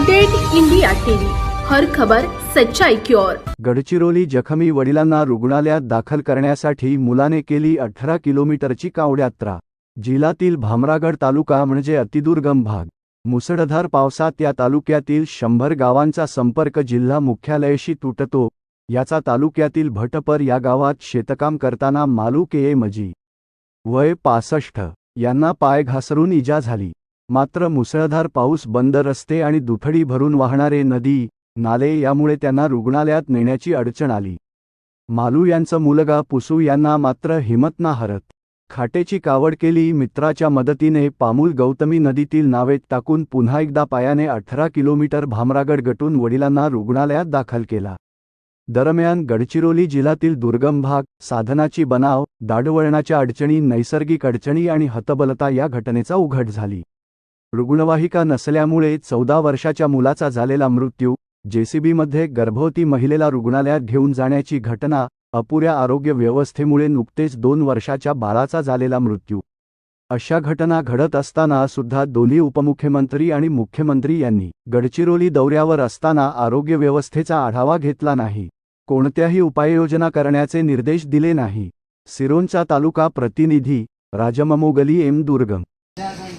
Date India TV, हर खबर सच्चाई की ओर। गडचिरोली जखमी वडिलांना रुग्णालयात दाखल करण्यासाठी मुलाने केली 18 किलोमीटरची कावडयात्रा। जिल्ह्यातील भामरागड तालुका म्हणजे अतिदुर्गम भाग। मुसळधार पावसात या तालुक्यातील 100 गावांचा संपर्क जिल्हा मुख्यालयाशी तुटतो। याचा तालुक्यातील भटपर या गावात शेतकाम करताना मालू के मजी वय 65 यांना पाय घसरून इजा झाली। मात्र मुसळधार पाऊस, बंद रस्ते आणि दुथडी भरून वाहणारे नदी नाले यामुळे त्यांना रुग्णालयात नेण्याची अडचण आली। मालू यांचा मुलगा पुसू यांना मात्र हिम्मत ना हरत खाटेची कावड केली। मित्राच्या मदतीने पामुल गौतमी नदीतील नावेत टाकून पुन्हा एकदा पायाने 18 किलोमीटर भामरागड गटून वडिलांना रुग्णालयात दाखल केला। दरम्यान गडचिरोली जिल्ह्यातील दुर्गम भाग, साधनाची बनाव, दाढवळणाच्या अडचणी, नैसर्गिक अडचणी आणि हतबलता या घटनेचा उघड झाली। रुग्णवाहिका नसल्यामुळे 14 वर्षाच्या मुलाचा झालेला मृत्यू, जेसीबीमध्ये गर्भवती महिलेला रुग्णालयात घेऊन जाण्याची घटना, अपुऱ्या आरोग्य व्यवस्थेमुळे नुकतेच 2 वर्षाच्या बाळाचा झालेला मृत्यू अशा घटना घडत असताना सुद्धा दोन्ही उपमुख्यमंत्री आणि मुख्यमंत्री यांनी गडचिरोली दौऱ्यावर असताना आरोग्य व्यवस्थेचा आढावा घेतला नाही, कोणत्याही उपाययोजना करण्याचे निर्देश दिले नाही। सिरोंचा तालुका प्रतिनिधी राजममोगली एम दुर्गम। नाही